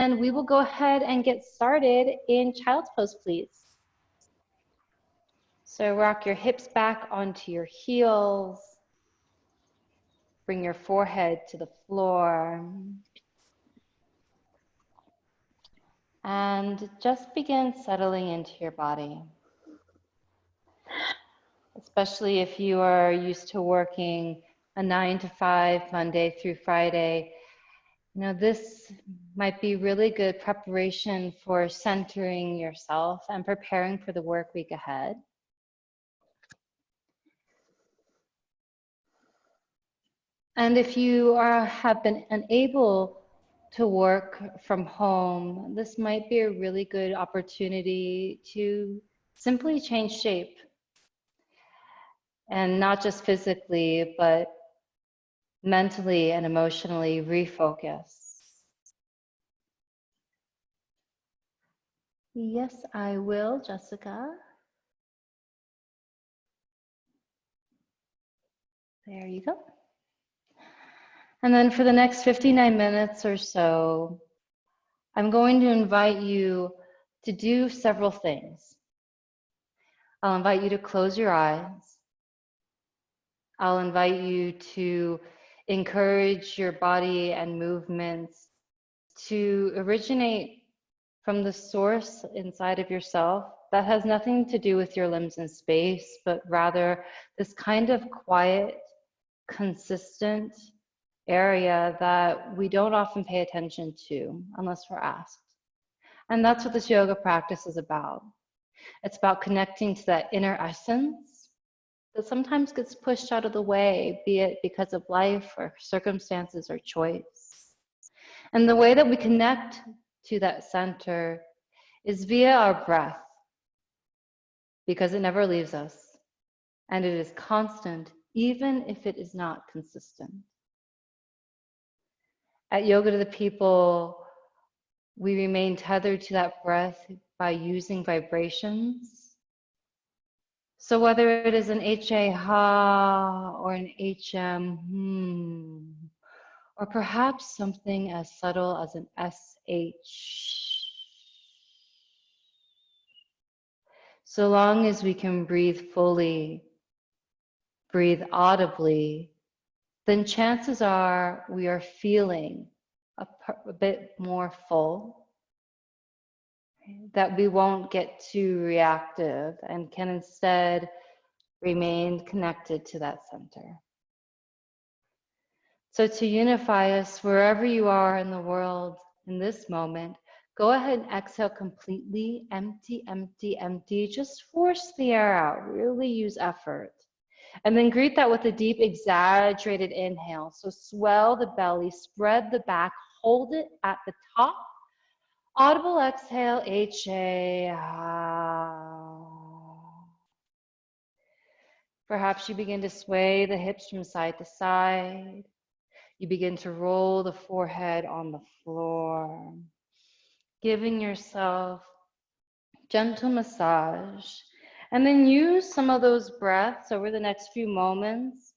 And we will go ahead and get started in child's pose, please. So rock your hips back onto your heels. Bring your forehead to the floor. And just begin settling into your body. Especially if you are used to working a 9 to 5, Monday through Friday. You know, this might be really good preparation for centering yourself and preparing for the work week ahead. And if you have been unable to work from home, this might be a really good opportunity to simply change shape. And not just physically, but mentally and emotionally refocus. Yes, I will, Jessica. There you go. And then for the next 59 minutes or so, I'm going to invite you to do several things. I'll invite you to close your eyes. I'll invite you to encourage your body and movements to originate from the source inside of yourself that has nothing to do with your limbs and space, but rather this kind of quiet, consistent area that we don't often pay attention to unless we're asked. And that's what this yoga practice is about. It's about connecting to that inner essence that sometimes gets pushed out of the way, be it because of life or circumstances or choice. And the way that we connect to that center is via our breath, because it never leaves us and it is constant, even if it is not consistent. At Yoga to the People, we remain tethered to that breath by using vibrations. So whether it is an HA ha or an HM or perhaps something as subtle as an SH. So long as we can breathe fully, breathe audibly, then chances are we are feeling a bit more full, that we won't get too reactive and can instead remain connected to that center. So to unify us wherever you are in the world in this moment, go ahead and exhale completely, empty, empty, empty. Just force the air out, really use effort. And then greet that with a deep, exaggerated inhale. So swell the belly, spread the back, hold it at the top. Audible exhale, HA. Perhaps you begin to sway the hips from side to side. You begin to roll the forehead on the floor, giving yourself gentle massage. And then use some of those breaths over the next few moments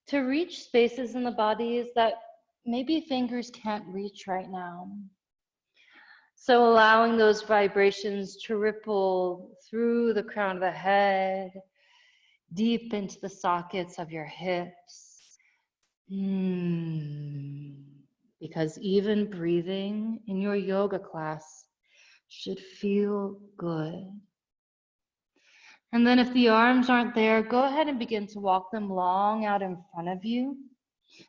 to reach spaces in the bodies that maybe fingers can't reach right now. So allowing those vibrations to ripple through the crown of the head, deep into the sockets of your hips. Because even breathing in your yoga class should feel good. And then if the arms aren't there, go ahead and begin to walk them long out in front of you.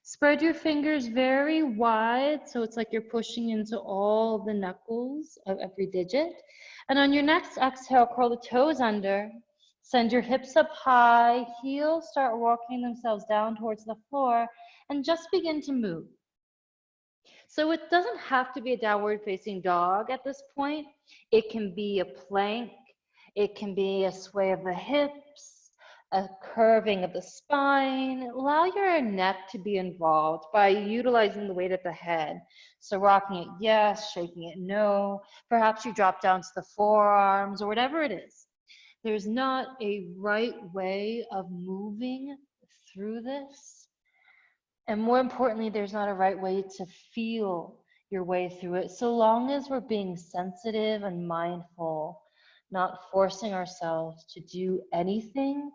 Spread your fingers very wide, so it's like you're pushing into all the knuckles of every digit. And on your next exhale, curl the toes under. Send your hips up high, heels start walking themselves down towards the floor, and just begin to move. So it doesn't have to be a downward facing dog at this point. It can be a plank. It can be a sway of the hips, a curving of the spine. Allow your neck to be involved by utilizing the weight of the head. So rocking it yes, shaking it no. Perhaps you drop down to the forearms or whatever it is. There's not a right way of moving through this. And more importantly, there's not a right way to feel your way through it, so long as we're being sensitive and mindful, not forcing ourselves to do anything,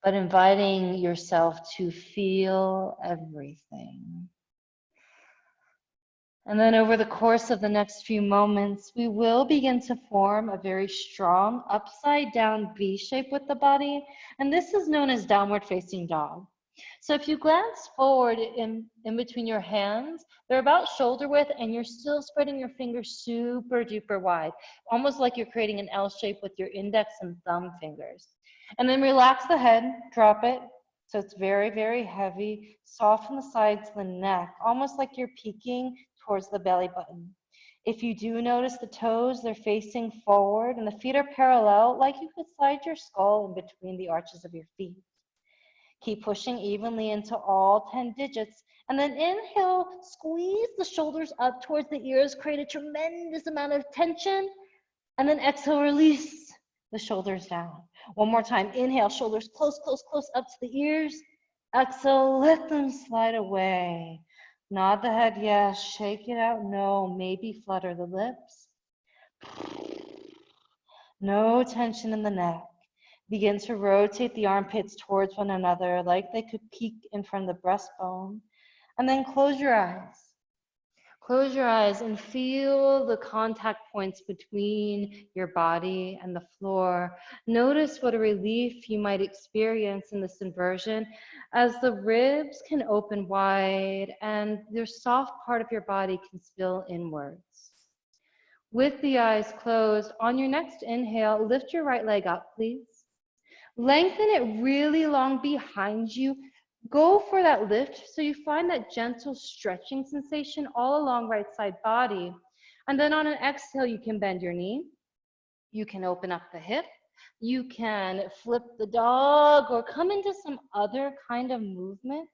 but inviting yourself to feel everything. And then over the course of the next few moments, we will begin to form a very strong upside down V shape with the body. And this is known as downward facing dog. So if you glance forward in between your hands, they're about shoulder width and you're still spreading your fingers super duper wide, almost like you're creating an L shape with your index and thumb fingers. And then relax the head, drop it. So it's very, very heavy. Soften the sides of the neck, almost like you're peeking towards the belly button. If you do notice the toes, they're facing forward and the feet are parallel, like you could slide your skull in between the arches of your feet. Keep pushing evenly into all 10 digits. And then inhale, squeeze the shoulders up towards the ears, create a tremendous amount of tension. And then exhale, release the shoulders down. One more time, inhale, shoulders close, close, close up to the ears. Exhale, let them slide away. Nod the head, yes. Shake it out, no. Maybe flutter the lips. No tension in the neck. Begin to rotate the armpits towards one another like they could peek in front of the breastbone. And then close your eyes. Close your eyes and feel the contact points between your body and the floor. Notice what a relief you might experience in this inversion as the ribs can open wide and the soft part of your body can spill inwards. With the eyes closed, on your next inhale, lift your right leg up, please. Lengthen it really long behind you. Go for that lift so you find that gentle stretching sensation all along right side body. And then on an exhale, you can bend your knee. You can open up the hip. You can flip the dog or come into some other kind of movement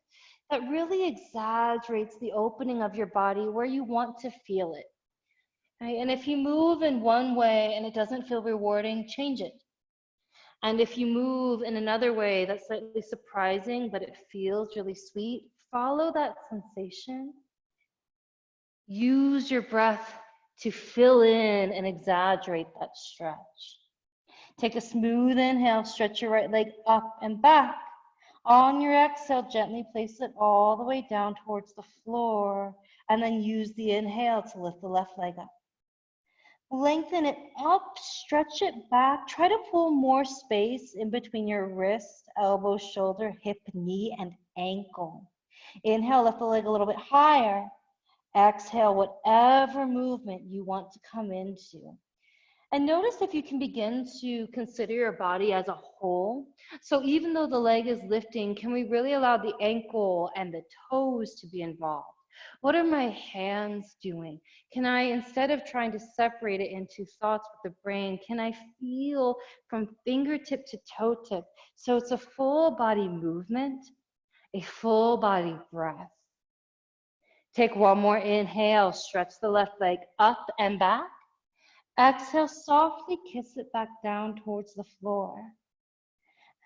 that really exaggerates the opening of your body where you want to feel it. Right? And if you move in one way and it doesn't feel rewarding, change it. And if you move in another way that's slightly surprising, but it feels really sweet, follow that sensation. Use your breath to fill in and exaggerate that stretch. Take a smooth inhale, stretch your right leg up and back. On your exhale, gently place it all the way down towards the floor, and then use the inhale to lift the left leg up. Lengthen it up, stretch it back. Try to pull more space in between your wrist, elbow, shoulder, hip, knee, and ankle. Inhale, lift the leg a little bit higher. Exhale, whatever movement you want to come into. And notice if you can begin to consider your body as a whole. So even though the leg is lifting, can we really allow the ankle and the toes to be involved? What are my hands doing? Can I, instead of trying to separate it into thoughts with the brain, can I feel from fingertip to toe tip? So it's a full body movement, a full body breath. Take one more inhale, stretch the left leg up and back. Exhale, softly kiss it back down towards the floor.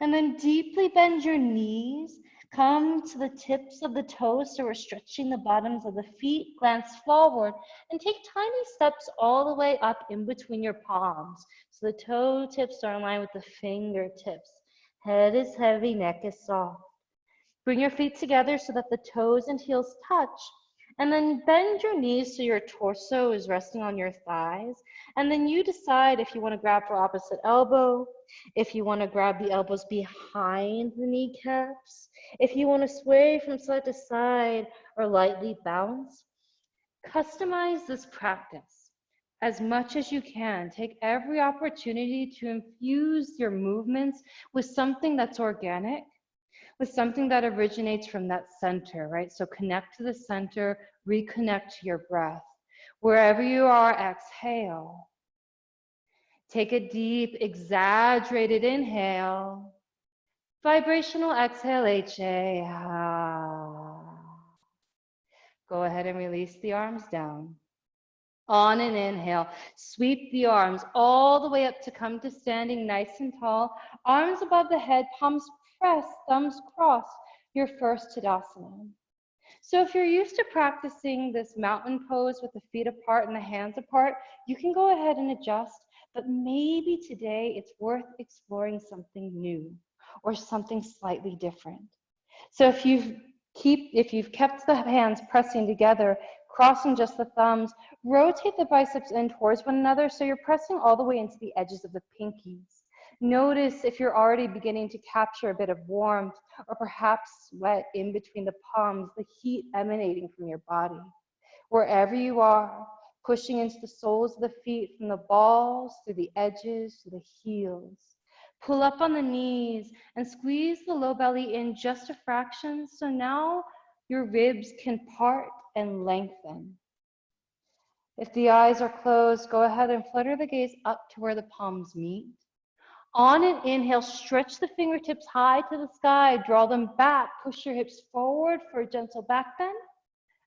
And then deeply bend your knees. Come to the tips of the toes, so we're stretching the bottoms of the feet. Glance forward and take tiny steps all the way up in between your palms. So the toe tips are in line with the fingertips. Head is heavy, neck is soft. Bring your feet together so that the toes and heels touch. And then bend your knees so your torso is resting on your thighs. And then you decide if you want to grab for opposite elbow, if you want to grab the elbows behind the kneecaps, if you want to sway from side to side or lightly bounce. Customize this practice as much as you can. Take every opportunity to infuse your movements with something that's organic, with something that originates from that center, right? So connect to the center, reconnect to your breath. Wherever you are, exhale. Take a deep, exaggerated inhale. Vibrational exhale, HA. Go ahead and release the arms down. On an inhale, sweep the arms all the way up to come to standing nice and tall. Arms above the head, palms pressed, thumbs crossed, your first Tadasana. So if you're used to practicing this mountain pose with the feet apart and the hands apart, you can go ahead and adjust, but maybe today it's worth exploring something new or something slightly different. So if you've kept the hands pressing together, crossing just the thumbs, rotate the biceps in towards one another so you're pressing all the way into the edges of the pinkies. Notice if you're already beginning to capture a bit of warmth or perhaps sweat in between the palms, the heat emanating from your body. Wherever you are, pushing into the soles of the feet from the balls through the edges to the heels. Pull up on the knees and squeeze the low belly in just a fraction so now your ribs can part and lengthen. If the eyes are closed, go ahead and flutter the gaze up to where the palms meet. On an inhale, stretch the fingertips high to the sky, draw them back, push your hips forward for a gentle back bend,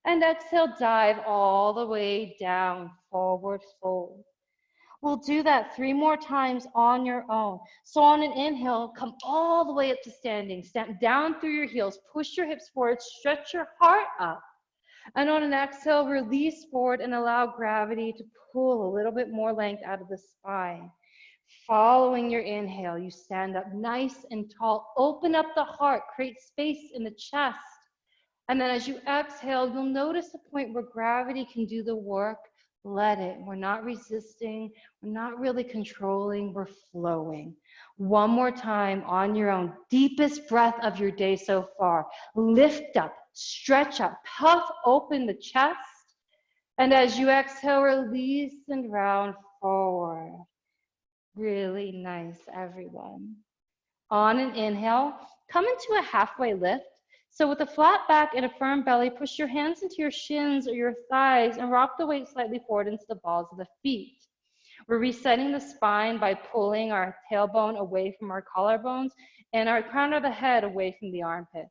and exhale, dive all the way down, forward fold. We'll do that 3 more times on your own. So on an inhale, come all the way up to standing, stamp down through your heels, push your hips forward, stretch your heart up. And on an exhale, release forward and allow gravity to pull a little bit more length out of the spine. Following your inhale, you stand up nice and tall. Open up the heart, create space in the chest. And then as you exhale, you'll notice a point where gravity can do the work. Let it. We're not resisting. We're not really controlling. We're flowing. One more time on your own. Deepest breath of your day so far. Lift up, stretch up, puff open the chest. And as you exhale, release and round forward. Really nice, everyone. On an inhale, come into a halfway lift. So with a flat back and a firm belly, push your hands into your shins or your thighs and rock the weight slightly forward into the balls of the feet. We're resetting the spine by pulling our tailbone away from our collarbones and our crown of the head away from the armpits.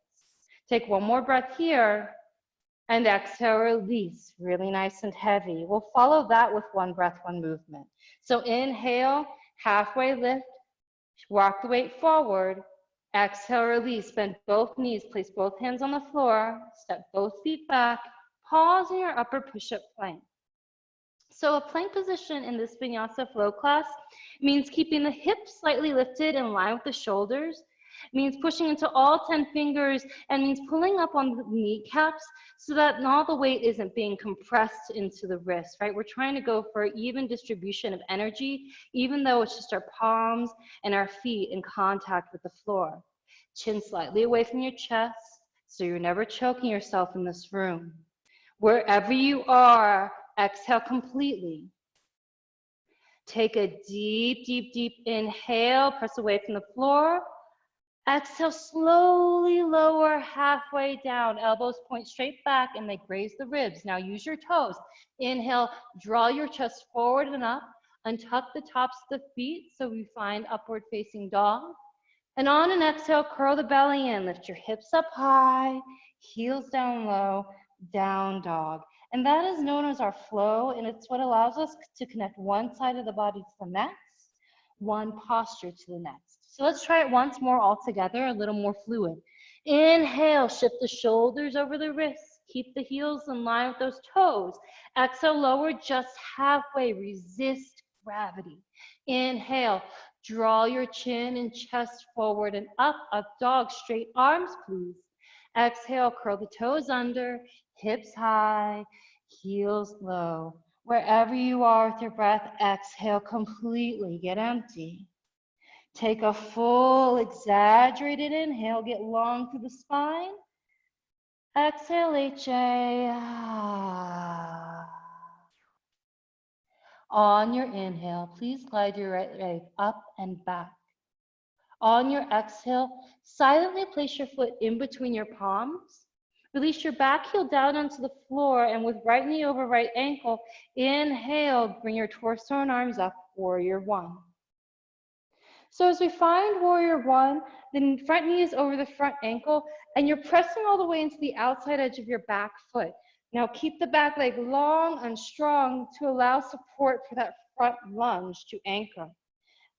Take one more breath here and exhale, release, really nice and heavy. We'll follow that with one breath, one movement. So inhale, halfway lift, rock the weight forward. Exhale, release, bend both knees, place both hands on the floor, step both feet back, pause in your upper push-up plank. So a plank position in this Vinyasa flow class means keeping the hips slightly lifted in line with the shoulders, means pushing into all 10 fingers, and means pulling up on the kneecaps so that all the weight isn't being compressed into the wrist, right? We're trying to go for even distribution of energy, even though it's just our palms and our feet in contact with the floor. Chin slightly away from your chest, so you're never choking yourself in this room. Wherever you are, exhale completely. Take a deep, deep, deep inhale, press away from the floor. Exhale, slowly lower halfway down. Elbows point straight back and they graze the ribs. Now use your toes. Inhale, draw your chest forward and up. Untuck the tops of the feet so we find upward facing dog. And on an exhale, curl the belly in. Lift your hips up high, heels down low, down dog. And that is known as our flow, and it's what allows us to connect one side of the body to the next, one posture to the next. So let's try it once more all together, a little more fluid. Inhale, shift the shoulders over the wrists. Keep the heels in line with those toes. Exhale, lower just halfway. Resist gravity. Inhale, draw your chin and chest forward and up dog. Straight arms, please. Exhale, curl the toes under, hips high, heels low. Wherever you are with your breath, exhale completely, get empty. Take a full, exaggerated inhale, get long through the spine. Exhale, HA. On your inhale, please glide your right leg up and back. On your exhale, silently place your foot in between your palms. Release your back heel down onto the floor, and with right knee over right ankle, inhale, bring your torso and arms up, warrior one. So as we find warrior one, the front knee is over the front ankle, and you're pressing all the way into the outside edge of your back foot. Now keep the back leg long and strong to allow support for that front lunge to anchor.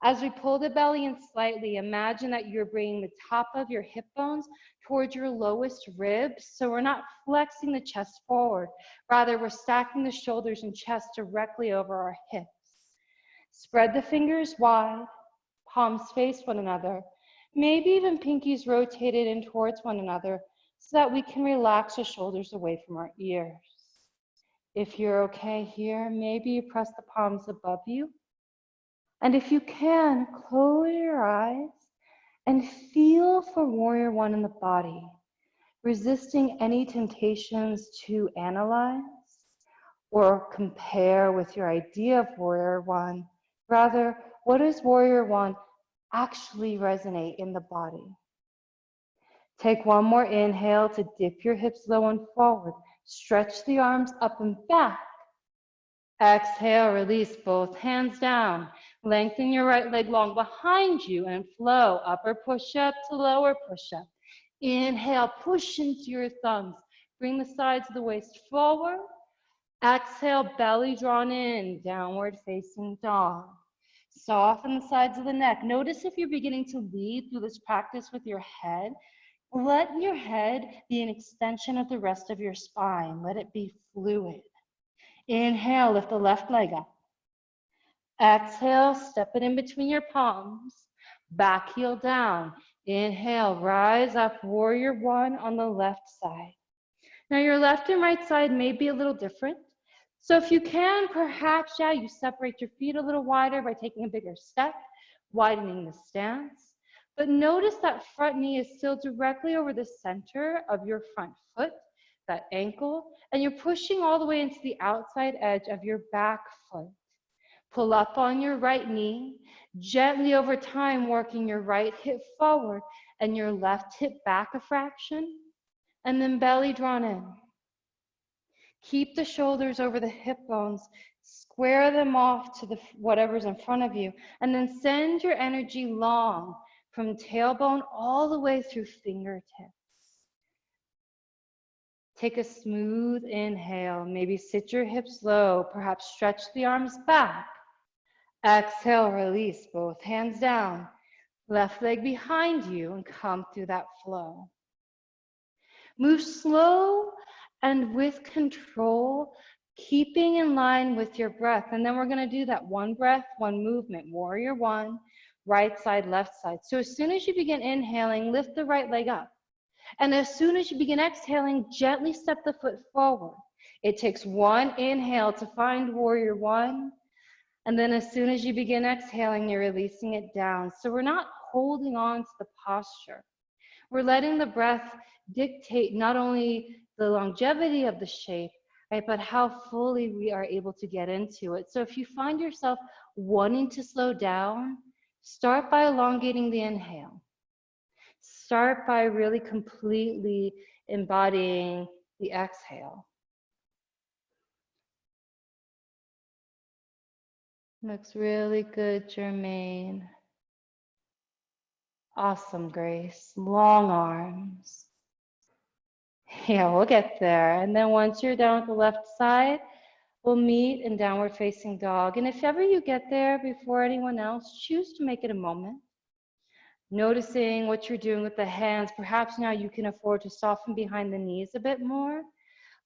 As we pull the belly in slightly, imagine that you're bringing the top of your hip bones towards your lowest ribs. So we're not flexing the chest forward. Rather, we're stacking the shoulders and chest directly over our hips. Spread the fingers wide, palms face one another, maybe even pinkies rotated in towards one another so that we can relax the shoulders away from our ears. If you're okay here, maybe you press the palms above you. And if you can, close your eyes and feel for Warrior One in the body, resisting any temptations to analyze or compare with your idea of Warrior One. Rather, what does Warrior One actually resonate in the body? Take one more inhale to dip your hips low and forward. Stretch the arms up and back. Exhale, release both hands down. Lengthen your right leg long behind you and flow. Upper push-up to lower push-up. Inhale, push into your thumbs. Bring the sides of the waist forward. Exhale, belly drawn in, downward facing dog. Soften the sides of the neck. Notice if you're beginning to lead through this practice with your head. Let your head be an extension of the rest of your spine. Let it be fluid. Inhale, lift the left leg up. Exhale, step it in between your palms. Back heel down. Inhale, rise up, Warrior One on the left side. Now your left and right side may be a little different. So if you can, perhaps, you separate your feet a little wider by taking a bigger step, widening the stance. But notice that front knee is still directly over the center of your front foot, that ankle, and you're pushing all the way into the outside edge of your back foot. Pull up on your right knee, gently over time working your right hip forward and your left hip back a fraction, and then belly drawn in. Keep the shoulders over the hip bones, square them off to whatever's in front of you, and then send your energy long from tailbone all the way through fingertips. Take a smooth inhale, maybe sit your hips low, perhaps stretch the arms back. Exhale, release both hands down, left leg behind you, and come through that flow. Move slow and with control, keeping in line with your breath. And then we're going to do that one breath, one movement, Warrior One, right side, left side. So as soon as you begin inhaling, lift the right leg up. And as soon as you begin exhaling, gently step the foot forward. It takes one inhale to find Warrior One. And then as soon as you begin exhaling, you're releasing it down. So we're not holding on to the posture. We're letting the breath dictate not only the longevity of the shape, right, but how fully we are able to get into it. So if you find yourself wanting to slow down, start by elongating the inhale. Start by really completely embodying the exhale. Looks really good, Jermaine. Awesome, Grace. Long arms. Yeah, we'll get there. And then once you're down with the left side, we'll meet in downward facing dog. And if ever you get there before anyone else, choose to make it a moment. Noticing what you're doing with the hands. Perhaps now you can afford to soften behind the knees a bit more,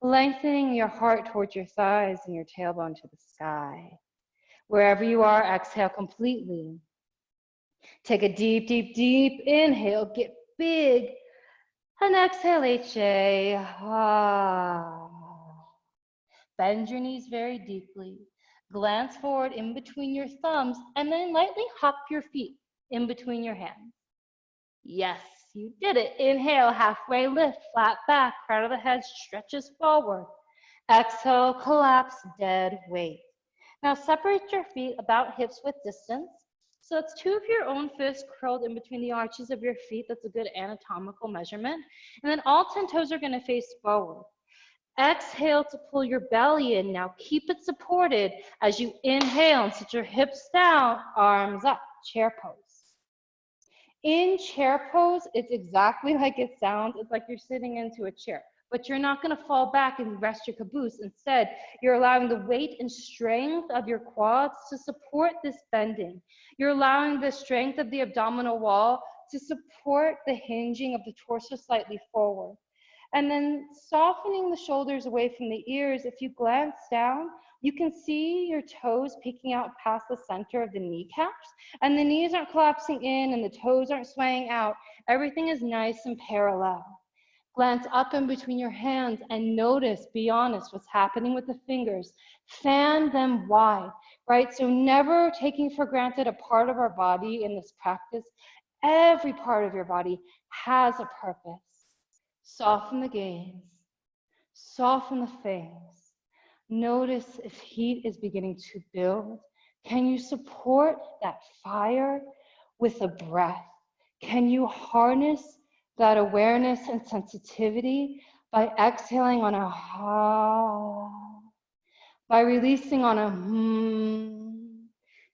lengthening your heart towards your thighs and your tailbone to the sky. Wherever you are, exhale completely. Take a deep, deep, deep inhale. Get big. And exhale, HA. Bend your knees very deeply. Glance forward in between your thumbs, and then lightly hop your feet in between your hands. Yes, you did it. Inhale, halfway lift, flat back, crown of the head stretches forward. Exhale, collapse, dead weight. Now separate your feet about hips width distance. So it's two of your own fists curled in between the arches of your feet. That's a good anatomical measurement. And then all 10 toes are going to face forward. Exhale to pull your belly in. Now keep it supported as you inhale and sit your hips down, arms up, chair pose. In chair pose, it's exactly like it sounds. It's like you're sitting into a chair. But you're not going to fall back and rest your caboose. Instead, you're allowing the weight and strength of your quads to support this bending. You're allowing the strength of the abdominal wall to support the hinging of the torso slightly forward. And then softening the shoulders away from the ears. If you glance down, you can see your toes peeking out past the center of the kneecaps, and the knees aren't collapsing in and the toes aren't swaying out. Everything is nice and parallel. Glance up in between your hands and notice, be honest, what's happening with the fingers. Fan them wide, right? So never taking for granted a part of our body in this practice. Every part of your body has a purpose. Soften the gaze, soften the face. Notice if heat is beginning to build. Can you support that fire with a breath? Can you harness that awareness and sensitivity by exhaling on a ha, by releasing on a hmm?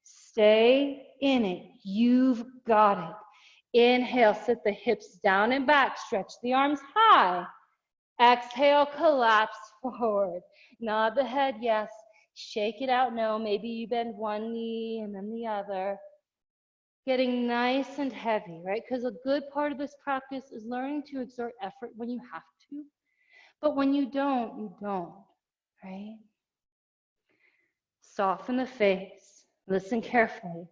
Stay in it. You've got it. Inhale, sit the hips down and back, stretch the arms high. Exhale, collapse forward. Nod the head, yes. Shake it out, no. Maybe you bend one knee and then the other. Getting nice and heavy, right? Because a good part of this practice is learning to exert effort when you have to. But when you don't, right? Soften the face. Listen carefully.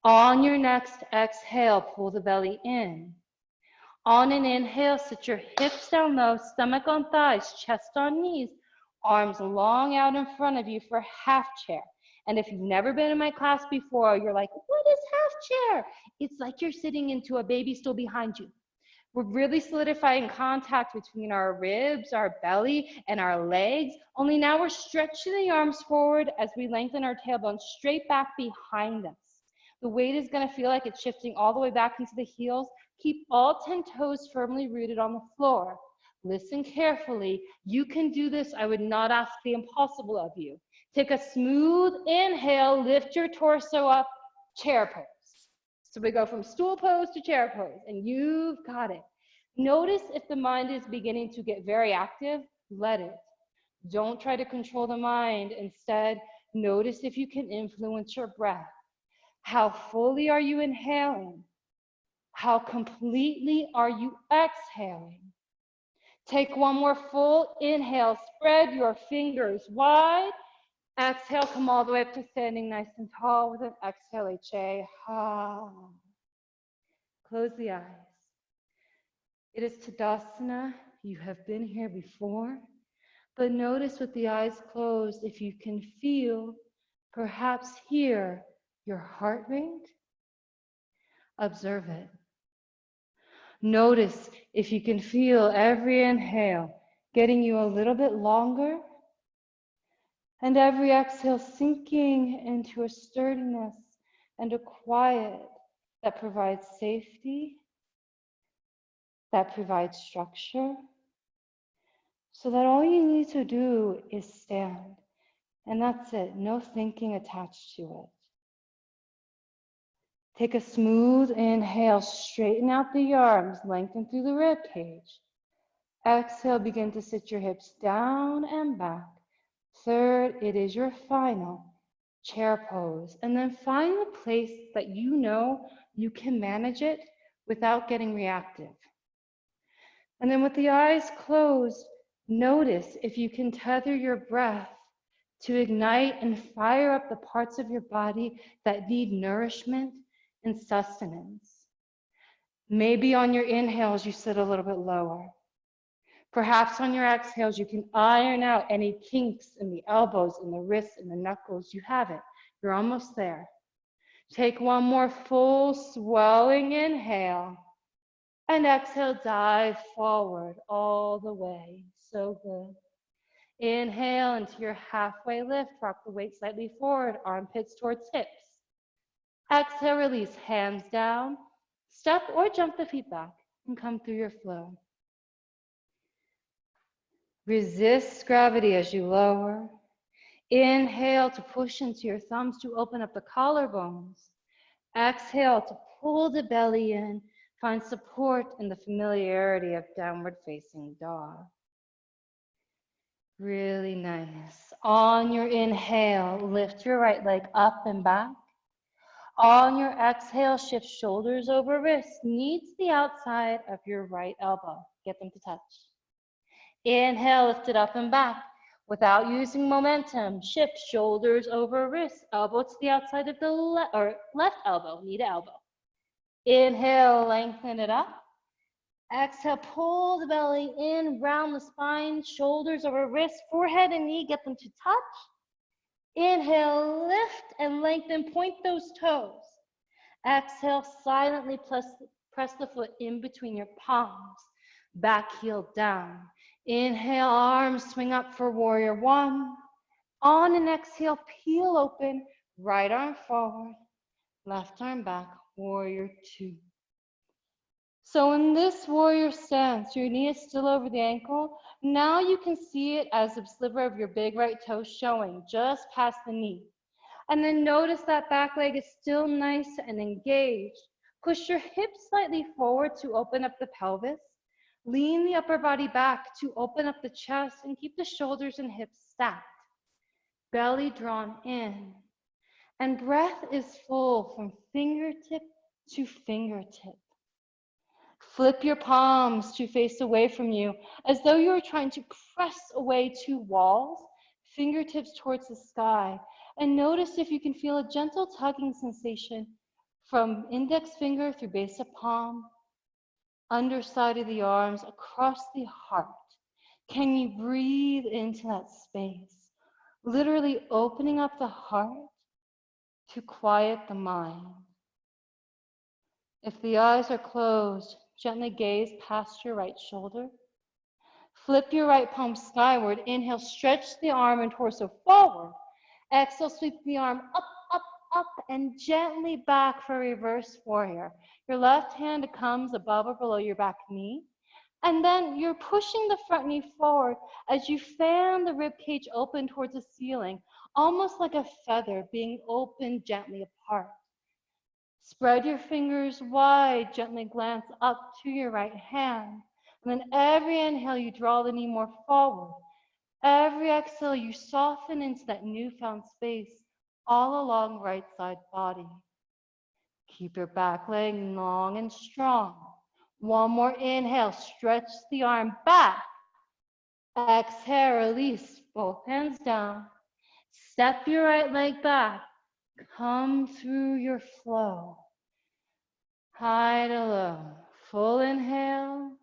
On your next exhale, pull the belly in. On an inhale, sit your hips down low, stomach on thighs, chest on knees, arms long out in front of you for half chair. And if you've never been in my class before, you're like, what is half chair? It's like you're sitting into a baby stool behind you. We're really solidifying contact between our ribs, our belly, and our legs. Only now we're stretching the arms forward as we lengthen our tailbone straight back behind us. The weight is going to feel like it's shifting all the way back into the heels. Keep all 10 toes firmly rooted on the floor. Listen carefully. You can do this. I would not ask the impossible of you. Take a smooth inhale, lift your torso up, chair pose. So we go from stool pose to chair pose, and you've got it. Notice if the mind is beginning to get very active, let it. Don't try to control the mind. Instead, notice if you can influence your breath. How fully are you inhaling? How completely are you exhaling? Take one more full inhale. Spread your fingers wide. Exhale, come all the way up to standing nice and tall with an exhale, HA. Ha. Close the eyes. It is Tadasana. You have been here before. But notice with the eyes closed, if you can feel, perhaps hear your heart rate, observe it. Notice if you can feel every inhale getting you a little bit longer, and every exhale sinking into a sturdiness and a quiet that provides safety, that provides structure, so that all you need to do is stand. And that's it, no thinking attached to it. Take a smooth inhale, straighten out the arms, lengthen through the rib cage. Exhale, begin to sit your hips down and back. Third, it is your final chair pose. And then find the place that you know you can manage it without getting reactive. And then with the eyes closed, notice if you can tether your breath to ignite and fire up the parts of your body that need nourishment and sustenance. Maybe on your inhales, you sit a little bit lower. Perhaps on your exhales, you can iron out any kinks in the elbows, in the wrists, in the knuckles. You have it. You're almost there. Take one more full swelling inhale. And exhale, dive forward all the way. So good. Inhale into your halfway lift. Rock the weight slightly forward, armpits towards hips. Exhale, release, hands down. Step or jump the feet back and come through your flow. Resist gravity as you lower. Inhale to push into your thumbs to open up the collarbones. Exhale to pull the belly in. Find support in the familiarity of downward facing dog. Really nice. On your inhale, lift your right leg up and back. On your exhale, shift shoulders over wrists, knee to the outside of your right elbow. Get them to touch. Inhale, lift it up and back. Without using momentum, shift shoulders over wrists, elbow to the outside of the left elbow, knee to elbow. Inhale, lengthen it up. Exhale, pull the belly in, round the spine, shoulders over wrists, forehead and knee, get them to touch. Inhale, lift and lengthen, point those toes. Exhale, silently press the foot in between your palms, back heel down. Inhale, arms swing up for warrior one. On an exhale, peel open, right arm forward, left arm back, warrior two. So in this warrior stance, your knee is still over the ankle. Now you can see it as a sliver of your big right toe showing just past the knee. And then notice that back leg is still nice and engaged. Push your hips slightly forward to open up the pelvis. Lean the upper body back to open up the chest and keep the shoulders and hips stacked. Belly drawn in. And breath is full from fingertip to fingertip. Flip your palms to face away from you as though you are trying to press away two walls, fingertips towards the sky. And notice if you can feel a gentle tugging sensation from index finger through base of palm, underside of the arms, across the heart. Can you breathe into that space? Literally opening up the heart to quiet the mind. If the eyes are closed, gently gaze past your right shoulder. Flip your right palm skyward. Inhale, stretch the arm and torso forward. Exhale, sweep the arm up, up, up, and gently back for reverse warrior. Your left hand comes above or below your back knee. And then you're pushing the front knee forward as you fan the rib cage open towards the ceiling, almost like a feather being opened gently apart. Spread your fingers wide, gently glance up to your right hand. And then every inhale, you draw the knee more forward. Every exhale, you soften into that newfound space all along right side body. Keep your back leg long and strong. One more inhale, stretch the arm back. Exhale, release both hands down. Step your right leg back. Come through your flow. High to low. Full inhale.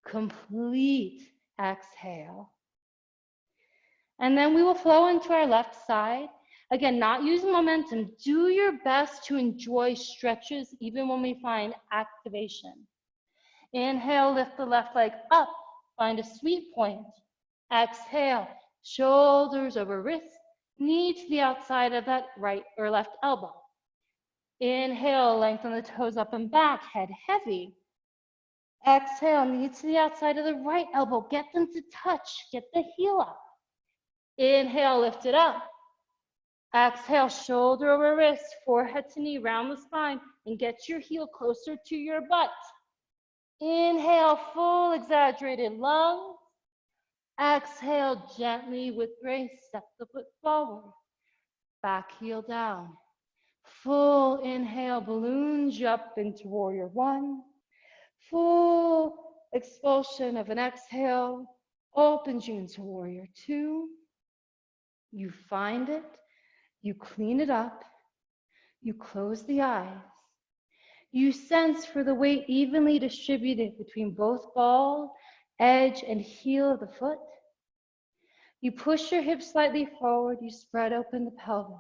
Complete exhale. And then we will flow into our left side. Again, not using momentum. Do your best to enjoy stretches even when we find activation. Inhale, lift the left leg up. Find a sweet point. Exhale, shoulders over wrists, knee to the outside of that right or left elbow. Inhale, lengthen the toes up and back, head heavy. Exhale, knee to the outside of the right elbow. Get them to touch, get the heel up. Inhale, lift it up. Exhale, shoulder over wrist, forehead to knee, round the spine, and get your heel closer to your butt. Inhale, full exaggerated lungs. Exhale, gently with grace, step the foot forward. Back heel down. Full inhale, balloons you up into warrior one. Full expulsion of an exhale, opens you into warrior two. You find it, you clean it up, you close the eyes. You sense for the weight evenly distributed between both ball, edge, and heel of the foot. You push your hips slightly forward, you spread open the pelvis.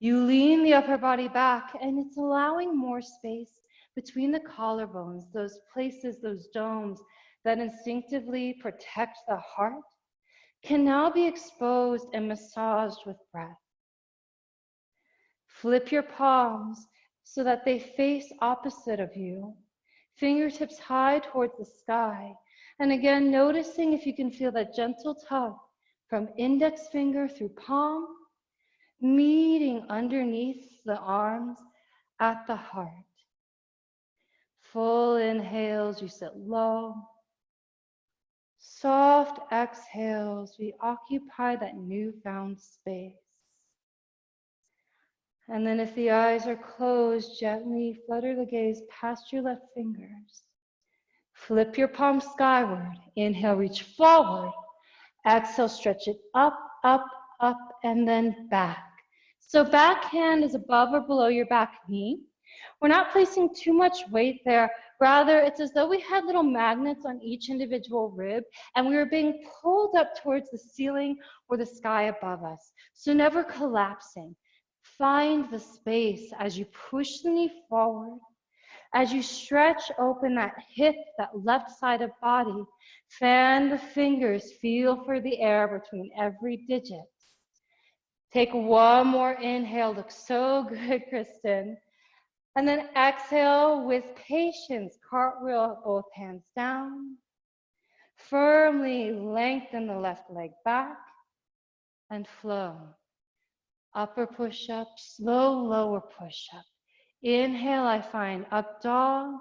You lean the upper body back, and it's allowing more space between the collarbones, those places, those domes that instinctively protect the heart, can now be exposed and massaged with breath. Flip your palms so that they face opposite of you, fingertips high towards the sky. And again, noticing if you can feel that gentle tug from index finger through palm, meeting underneath the arms at the heart. Full inhales, you sit low. soft exhales, we occupy that newfound space. And then if the eyes are closed, gently flutter the gaze past your left fingers. Flip your palms skyward. Inhale, reach forward. Exhale, stretch it up, up, up, and then back. So back hand is above or below your back knee. We're not placing too much weight there. Rather, it's as though we had little magnets on each individual rib and we were being pulled up towards the ceiling or the sky above us. So never collapsing. Find the space as you push the knee forward. As you stretch open that hip, that left side of body, fan the fingers, feel for the air between every digit. Take one more inhale, looks so good, Kristen. And then exhale with patience, cartwheel both hands down. Firmly lengthen the left leg back and flow. Upper push-up, slow lower push-up. Inhale, I find up dog.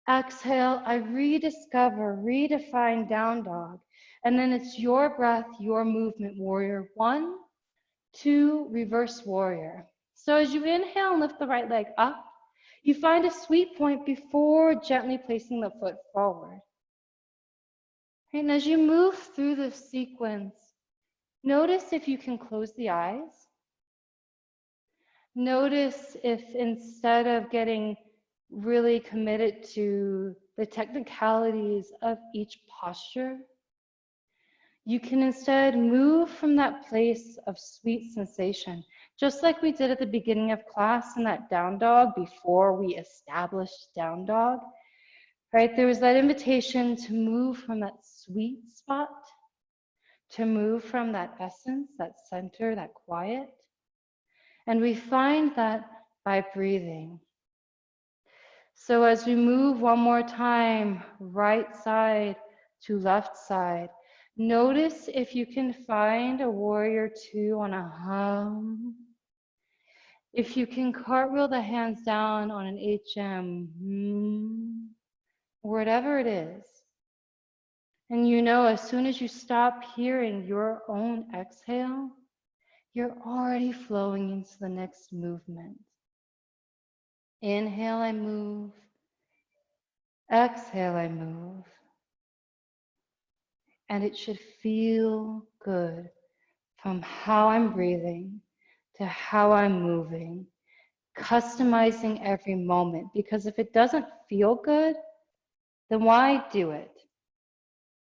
Exhale, I redefine down dog. And then it's your breath, your movement, warrior 1, 2, reverse warrior. So as you inhale and lift the right leg up, you find a sweet point before gently placing the foot forward. And as you move through the sequence, notice if you can close the eyes. Notice if instead of getting really committed to the technicalities of each posture, you can instead move from that place of sweet sensation, just like we did at the beginning of class in that down dog before we established down dog, right? There was that invitation to move from that sweet spot, to move from that essence, that center, that quiet. And we find that by breathing. So as we move one more time, right side to left side, notice if you can find a warrior 2 on a hum. If you can cartwheel the hands down on an HM, whatever it is. And you know, as soon as you stop hearing your own exhale, you're already flowing into the next movement. Inhale, I move. Exhale, I move. And it should feel good from how I'm breathing to how I'm moving, customizing every moment. Because if it doesn't feel good, then why do it?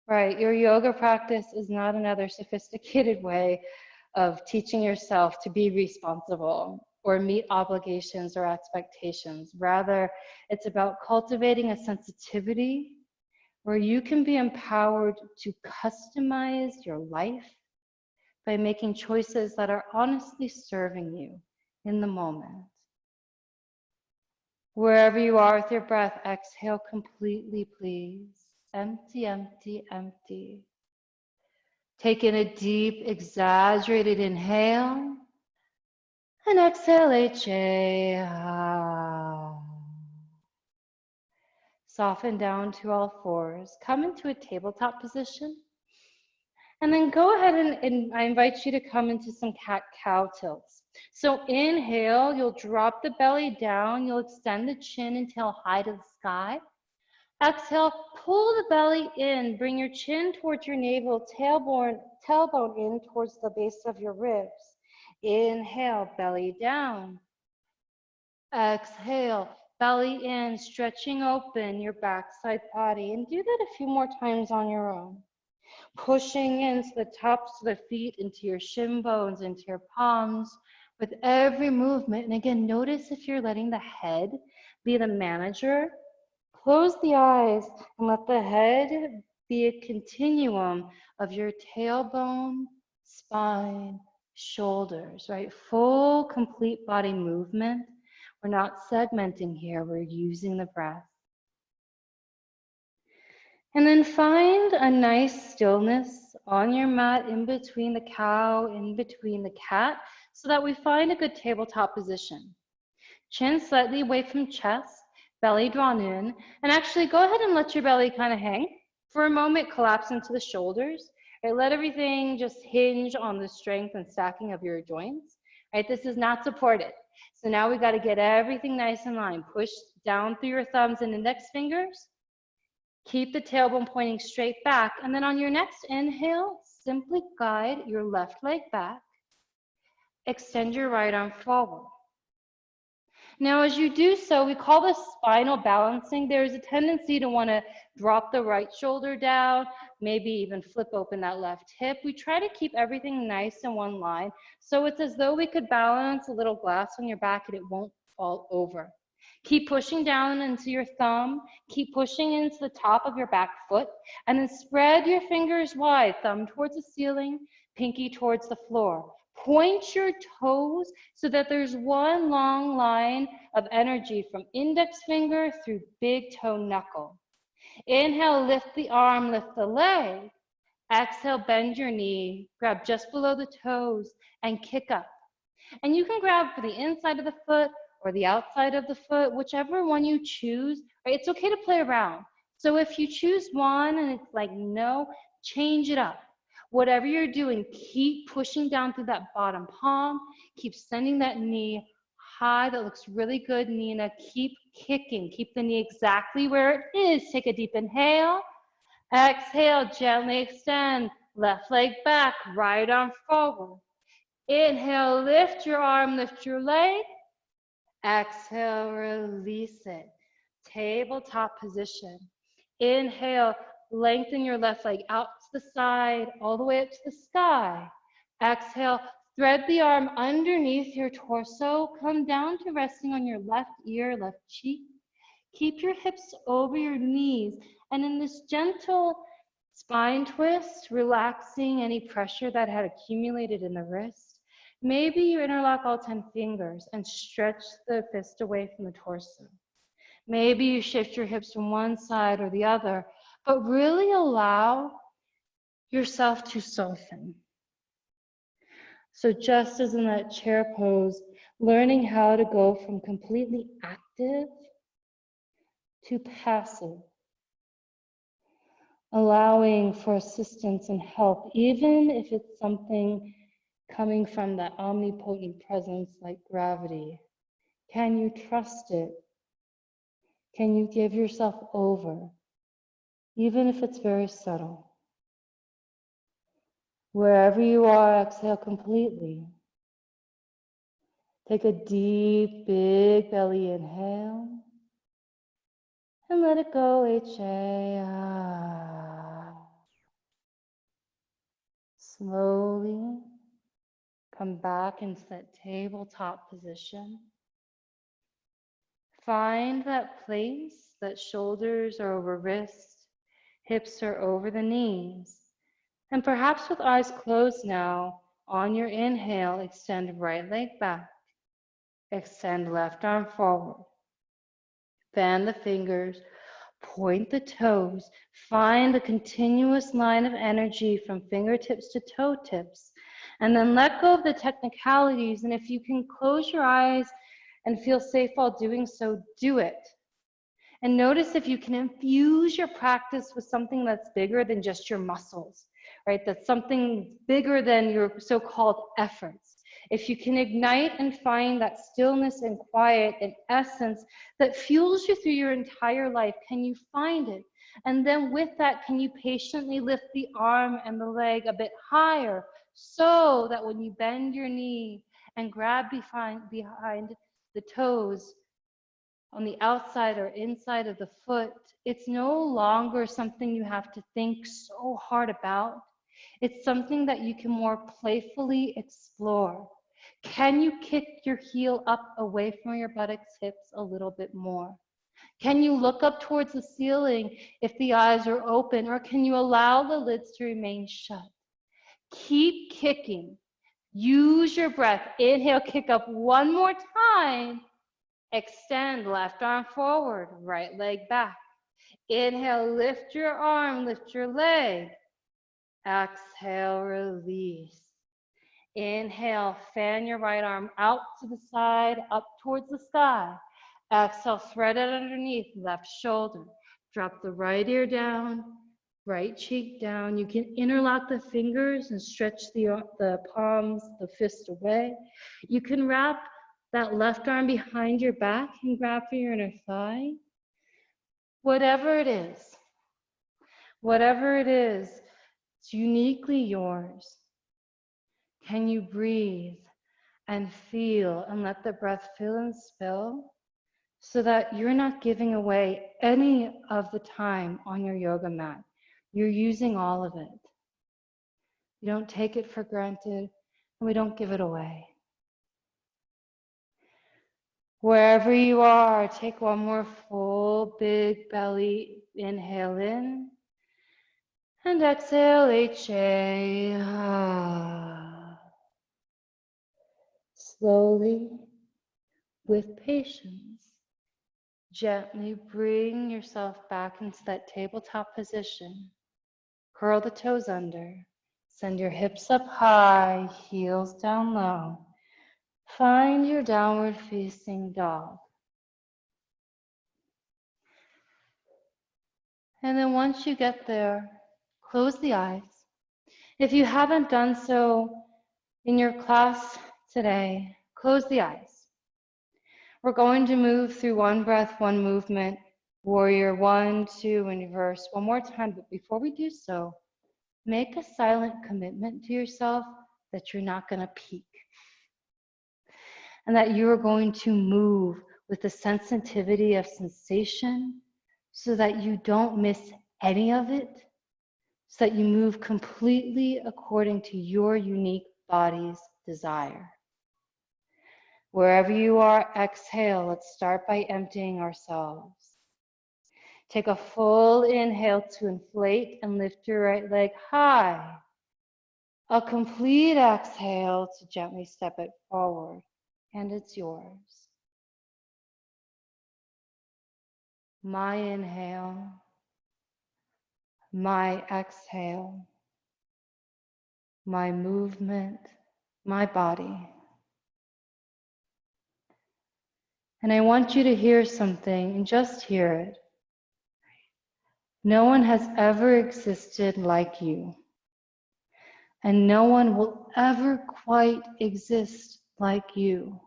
Right, your yoga practice is not another sophisticated way of teaching yourself to be responsible or meet obligations or expectations. Rather, it's about cultivating a sensitivity where you can be empowered to customize your life by making choices that are honestly serving you in the moment. Wherever you are with your breath, exhale completely, please. Empty, empty, empty. Take in a deep, exaggerated inhale. And exhale, HA. Soften down to all fours. Come into a tabletop position. And then go ahead and I invite you to come into some cat-cow tilts. So inhale, you'll drop the belly down. You'll extend the chin and tail high to the sky. Exhale, pull the belly in. Bring your chin towards your navel, tailbone in towards the base of your ribs. Inhale, belly down. Exhale, belly in, stretching open your backside body. And do that a few more times on your own. Pushing into the tops of the feet, into your shin bones, into your palms with every movement. And again, notice if you're letting the head be the manager. Close the eyes and let the head be a continuum of your tailbone, spine, shoulders, right? Full, complete body movement. We're not segmenting here, we're using the breath. And then find a nice stillness on your mat in between the cow, in between the cat, so that we find a good tabletop position. Chin slightly away from chest, belly drawn in, and actually go ahead and let your belly kind of hang. For a moment, collapse into the shoulders. Right? Let everything just hinge on the strength and stacking of your joints. Right? This is not supported. So now we got to get everything nice in line. Push down through your thumbs and index fingers. Keep the tailbone pointing straight back. And then on your next inhale, simply guide your left leg back. Extend your right arm forward. Now, as you do so, we call this spinal balancing. There's a tendency to want to drop the right shoulder down, maybe even flip open that left hip. We try to keep everything nice in one line. So it's as though we could balance a little glass on your back and it won't fall over. Keep pushing down into your thumb. Keep pushing into the top of your back foot. And then spread your fingers wide, thumb towards the ceiling, pinky towards the floor. Point your toes so that there's one long line of energy from index finger through big toe knuckle. Inhale, lift the arm, lift the leg. Exhale, bend your knee, grab just below the toes and kick up. And you can grab for the inside of the foot or the outside of the foot, whichever one you choose. Right? It's okay to play around. So if you choose one and it's like, no, change it up. Whatever you're doing, keep pushing down through that bottom palm. Keep sending that knee high. That looks really good, Nina. Keep kicking. Keep the knee exactly where it is. Take a deep inhale. Exhale, gently extend. Left leg back, right arm forward. Inhale, lift your arm, lift your leg. Exhale, release it. Tabletop position. Inhale, lengthen your left leg out to the side, all the way up to the sky. Exhale, thread the arm underneath your torso. Come down to resting on your left ear, left cheek. Keep your hips over your knees. And in this gentle spine twist, relaxing any pressure that had accumulated in the wrist, maybe you interlock all 10 fingers and stretch the fist away from the torso. Maybe you shift your hips from one side or the other, but really allow yourself to soften. So just as in that chair pose, learning how to go from completely active to passive, allowing for assistance and help, even if it's something coming from that omnipotent presence like gravity. Can you trust it? Can you give yourself over, even if it's very subtle? Wherever you are, exhale completely. Take a deep, big belly inhale. And let it go, H-A. Slowly come back into that tabletop position. Find that place that shoulders are over wrists, hips are over the knees. And perhaps with eyes closed now, on your inhale, extend right leg back. Extend left arm forward. Fan the fingers, point the toes. Find a continuous line of energy from fingertips to toe tips. And then let go of the technicalities. And if you can close your eyes and feel safe while doing so, do it. And notice if you can infuse your practice with something that's bigger than just your muscles, right? That's something bigger than your so-called efforts. If you can ignite and find that stillness and quiet and essence that fuels you through your entire life, can you find it? And then with that, can you patiently lift the arm and the leg a bit higher so that when you bend your knee and grab behind the toes, on the outside or inside of the foot, it's no longer something you have to think so hard about. It's something that you can more playfully explore. Can you kick your heel up away from your buttocks, hips a little bit more? Can you look up towards the ceiling if the eyes are open, or can you allow the lids to remain shut? Keep kicking. Use your breath. Inhale, kick up one more time. Extend left arm forward, right leg back. Inhale, lift your arm, lift your leg. Exhale, release. Inhale, fan your right arm out to the side, up towards the sky. Exhale, thread it underneath left shoulder. Drop the right ear down. Right cheek down. You can interlock the fingers and stretch the palms, the fist away. You can wrap that left arm behind your back and grab for your inner thigh. Whatever it is, it's uniquely yours. Can you breathe and feel and let the breath fill and spill so that you're not giving away any of the time on your yoga mat? You're using all of it. You don't take it for granted, and we don't give it away. Wherever you are, take one more full, big belly inhale in, and exhale, HA. Slowly, with patience, gently bring yourself back into that tabletop position. Curl the toes under. Send your hips up high, heels down low. Find your downward facing dog. And then once you get there, close the eyes. If you haven't done so in your class today, close the eyes. We're going to move through one breath, one movement, warrior 1, 2, and reverse one more time. But before we do so, make a silent commitment to yourself that you're not going to peek and that you are going to move with the sensitivity of sensation so that you don't miss any of it, so that you move completely according to your unique body's desire. Wherever you are, exhale. Let's start by emptying ourselves. Take a full inhale to inflate and lift your right leg high. A complete exhale to gently step it forward, and it's yours. My inhale, my exhale, my movement, my body. And I want you to hear something, and just hear it. No one has ever existed like you. And no one will ever quite exist like you.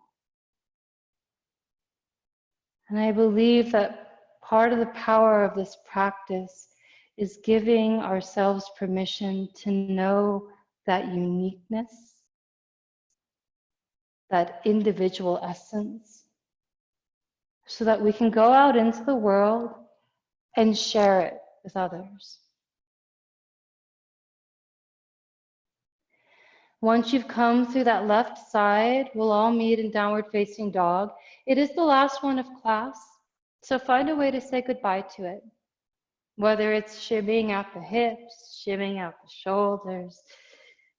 And I believe that part of the power of this practice is giving ourselves permission to know that uniqueness, that individual essence, so that we can go out into the world and share it with others. Once you've come through that left side, we'll all meet in downward facing dog. It is the last one of class, so find a way to say goodbye to it. Whether it's shimmying out the hips, shimmying out the shoulders,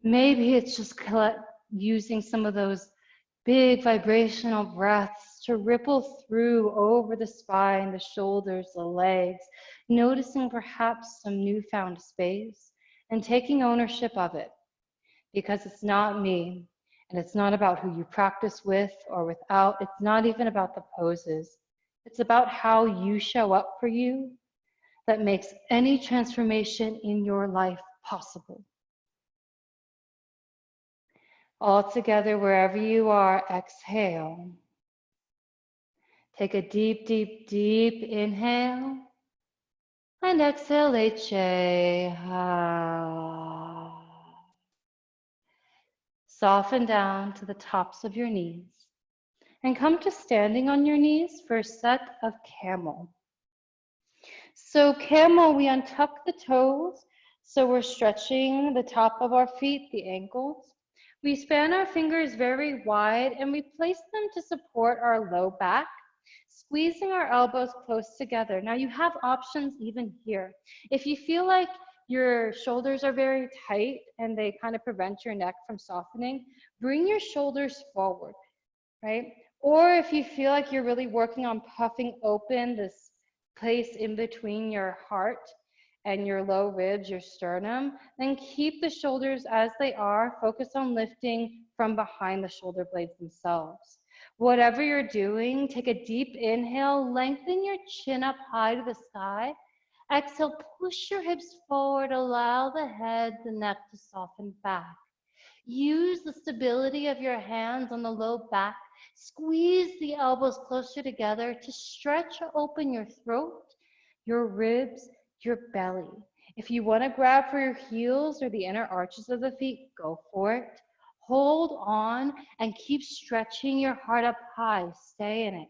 maybe it's just using some of those big vibrational breaths to ripple through over the spine, the shoulders, the legs, noticing perhaps some newfound space and taking ownership of it. Because it's not me, and it's not about who you practice with or without. It's not even about the poses. It's about how you show up for you that makes any transformation in your life possible. All together, wherever you are, exhale. Take a deep, deep, deep inhale, and exhale, HA. Soften down to the tops of your knees and come to standing on your knees for a set of camel. So camel, we untuck the toes, so we're stretching the top of our feet, the ankles. We span our fingers very wide and we place them to support our low back, squeezing our elbows close together. Now you have options even here. If you feel like your shoulders are very tight and they kind of prevent your neck from softening, bring your shoulders forward, right? Or if you feel like you're really working on puffing open this place in between your heart and your low ribs, your sternum, then keep the shoulders as they are. Focus on lifting from behind the shoulder blades themselves. Whatever you're doing, take a deep inhale, lengthen your chin up high to the sky, Exhale, push your hips forward, allow the head, the neck to soften back. Use the stability of your hands on the low back. Squeeze the elbows closer together to stretch open your throat, your ribs, your belly. If you want to grab for your heels or the inner arches of the feet, go for it. Hold on and keep stretching your heart up high. Stay in it.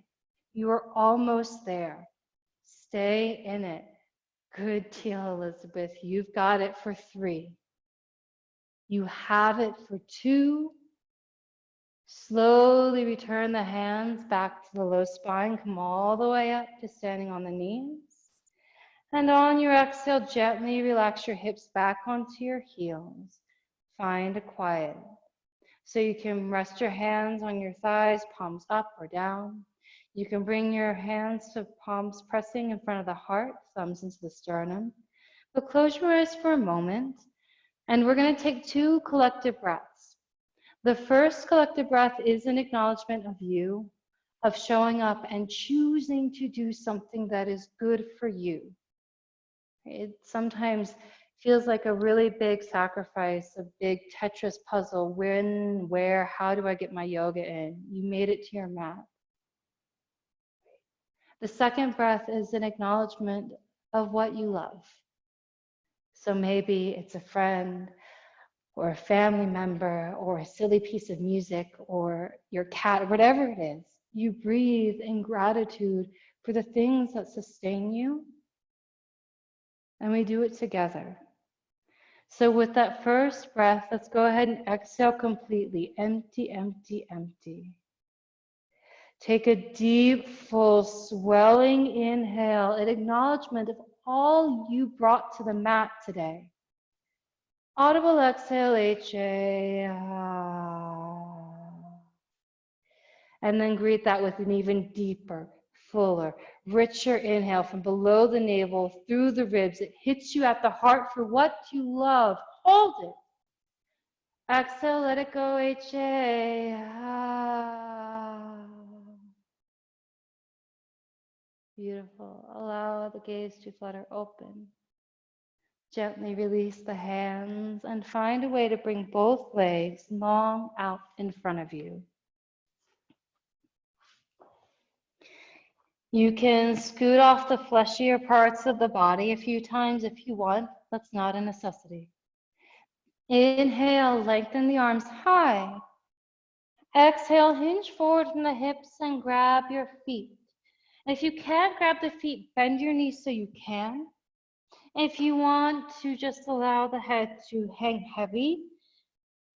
You are almost there. Stay in it. Good deal, Elizabeth. You've got it for 3. You have it for 2. Slowly return the hands back to the low spine. Come all the way up to standing on the knees. And on your exhale, gently relax your hips back onto your heels. Find a quiet. So you can rest your hands on your thighs, palms up or down. You can bring your hands to palms pressing in front of the heart, thumbs into the sternum. But close your eyes for a moment. And we're going to take 2 collective breaths. The first collective breath is an acknowledgement of you, of showing up and choosing to do something that is good for you. It sometimes feels like a really big sacrifice, a big Tetris puzzle. When, where, how do I get my yoga in? You made it to your mat. The second breath is an acknowledgement of what you love. So maybe it's a friend, or a family member, or a silly piece of music, or your cat, whatever it is. You breathe in gratitude for the things that sustain you, and we do it together. So with that first breath, let's go ahead and exhale completely. Empty, empty, empty. Take a deep, full, swelling inhale, an acknowledgement of all you brought to the mat today. Audible exhale, HA. And then greet that with an even deeper, fuller, richer inhale from below the navel, through the ribs. It hits you at the heart for what you love. Hold it. Exhale, let it go, HA. Beautiful. Allow the gaze to flutter open. Gently release the hands and find a way to bring both legs long out in front of you. You can scoot off the fleshier parts of the body a few times if you want. That's not a necessity. Inhale, lengthen the arms high. Exhale, hinge forward from the hips and grab your feet. And if you can't grab the feet, bend your knees so you can. If you want to just allow the head to hang heavy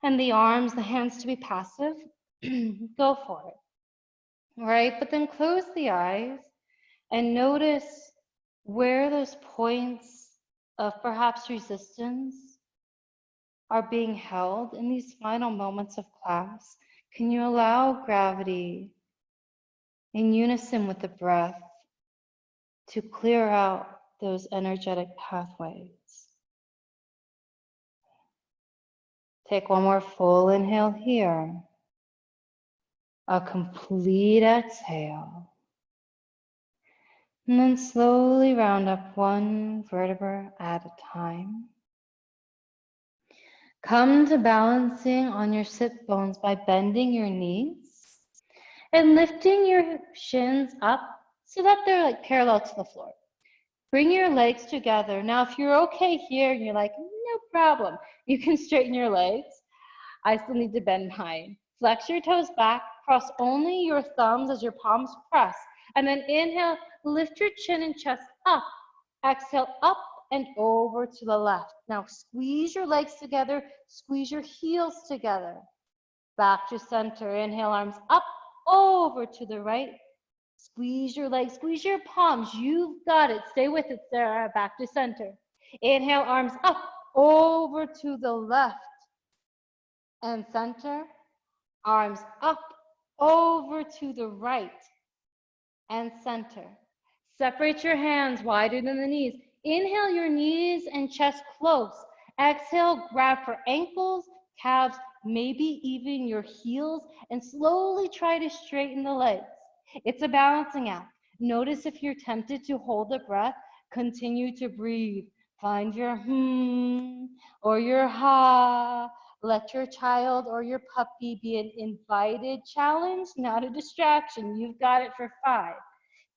and the arms, the hands to be passive, go for it. All right, but then close the eyes and notice where those points of perhaps resistance are being held in these final moments of class. Can you allow gravity in unison with the breath to clear out those energetic pathways? Take one more full inhale here. A complete exhale. And then slowly round up one vertebra at a time. Come to balancing on your sit bones by bending your knees and lifting your shins up so that they're like parallel to the floor. Bring your legs together. Now, if you're okay here and you're like, no problem, you can straighten your legs. I still need to bend mine. Flex your toes back, cross only your thumbs as your palms press. And then inhale, lift your chin and chest up. Exhale, up and over to the left. Now squeeze your legs together, squeeze your heels together. Back to center. Inhale, arms up, over to the right. Squeeze your legs, squeeze your palms. You've got it. Stay with it, Sarah. Back to center. Inhale, arms up, over to the left. And center. Arms up, over to the right. And center. Separate your hands wider than the knees. Inhale, your knees and chest close. Exhale, grab for ankles, calves, maybe even your heels, and slowly try to straighten the legs. It's a balancing act. Notice if you're tempted to hold the breath, Continue to breathe. Find your or your ha. Let your child or your puppy be an invited challenge, not a distraction. You've got it for 5.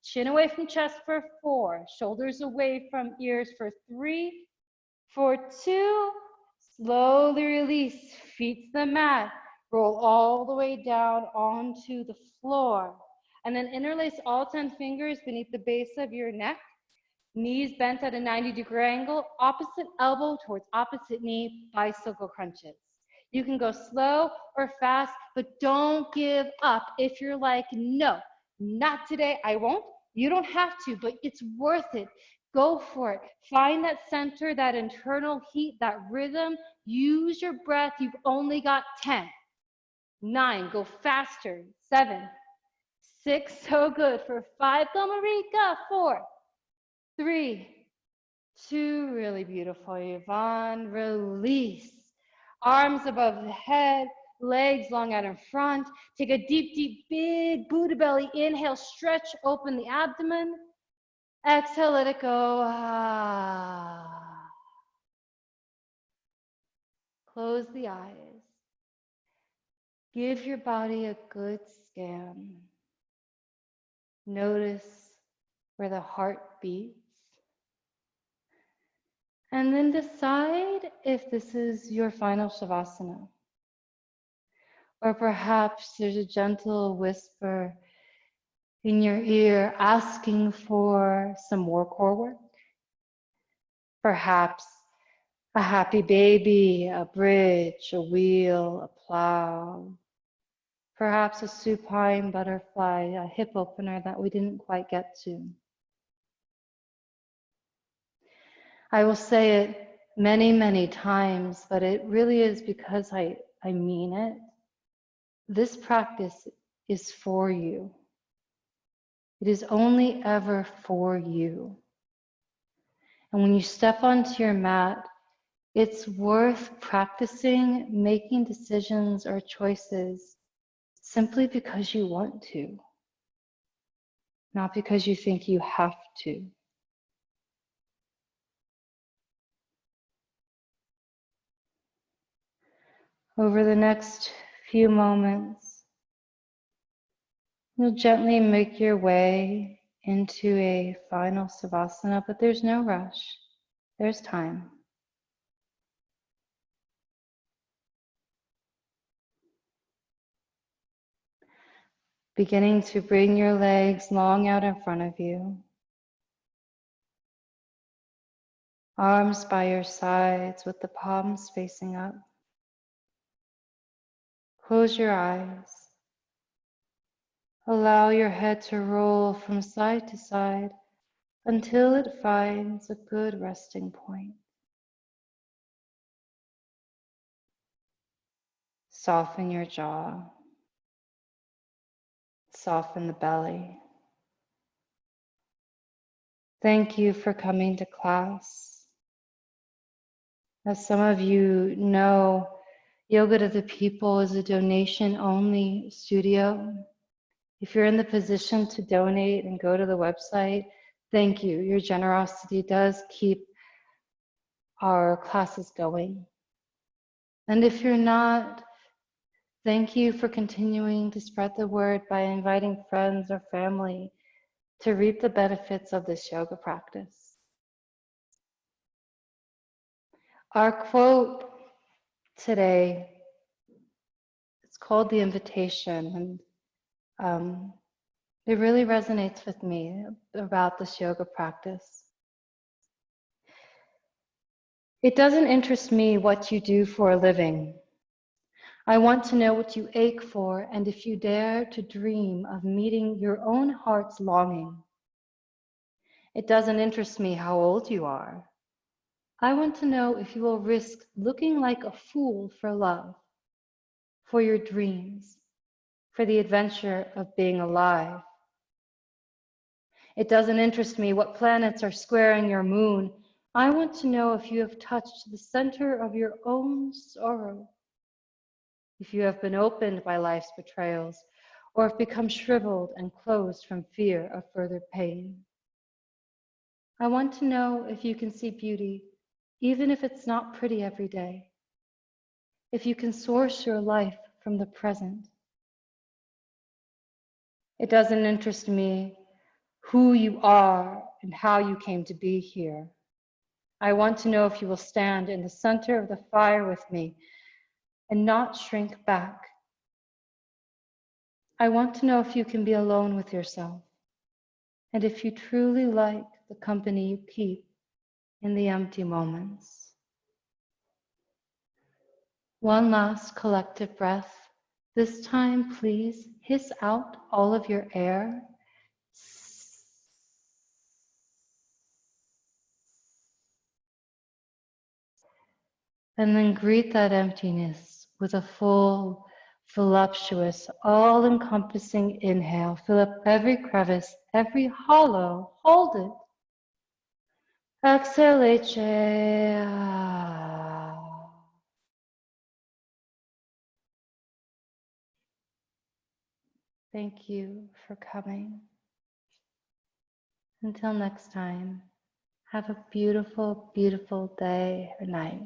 Chin away from chest for 4. Shoulders away from ears for 3. For 2. Slowly release. Feet to the mat. Roll all the way down onto the floor. And then interlace all 10 fingers beneath the base of your neck. Knees bent at a 90-degree angle, opposite elbow towards opposite knee, bicycle crunches. You can go slow or fast, but don't give up. If you're like, no, not today, I won't, you don't have to, but it's worth it. Go for it. Find that center, that internal heat, that rhythm. Use your breath. You've only got 10. 9, go faster. 7, 6, so good. For 5, go Marika. 4, 3, 2, really beautiful, Yvonne. Release. Arms above the head, legs long out in front. Take a deep, deep, big Buddha belly. Inhale, stretch, open the abdomen. Exhale, let it go. Close the eyes. Give your body a good scan. Notice where the heart beats. And then decide if this is your final Savasana. Or perhaps there's a gentle whisper in your ear asking for some more core work. Perhaps a happy baby, a bridge, a wheel, a plow. Perhaps a supine butterfly, a hip opener that we didn't quite get to. I will say it many, many times, but it really is because I mean it. This practice is for you. It is only ever for you. And when you step onto your mat, it's worth practicing making decisions or choices simply because you want to, not because you think you have to. Over the next few moments, you'll gently make your way into a final Savasana, but there's no rush. There's time. Beginning to bring your legs long out in front of you. Arms by your sides with the palms facing up. Close your eyes. Allow your head to roll from side to side until it finds a good resting point. Soften your jaw. Soften the belly. Thank you for coming to class. As some of you know, Yoga to the People is a donation-only studio. If you're in the position to donate and go to the website, thank you. Your generosity does keep our classes going. And if you're not, thank you for continuing to spread the word by inviting friends or family to reap the benefits of this yoga practice. Our quote today, it's called The Invitation, and it really resonates with me about this yoga practice. It doesn't interest me what you do for a living. I want to know what you ache for, and if you dare to dream of meeting your own heart's longing. It doesn't interest me how old you are. I want to know if you will risk looking like a fool for love, for your dreams, for the adventure of being alive. It doesn't interest me what planets are squaring your moon. I want to know if you have touched the center of your own sorrow, if you have been opened by life's betrayals, or have become shriveled and closed from fear of further pain. I want to know if you can see beauty, even if it's not pretty every day. If you can source your life from the present. It doesn't interest me who you are and how you came to be here. I want to know if you will stand in the center of the fire with me and not shrink back. I want to know if you can be alone with yourself and if you truly like the company you keep in the empty moments. One last collective breath. This time, please hiss out all of your air. And then greet that emptiness with a full, voluptuous, all-encompassing inhale. Fill up every crevice, every hollow. Hold it. Exhalate. Thank you for coming. Until next time, have a beautiful, beautiful day or night.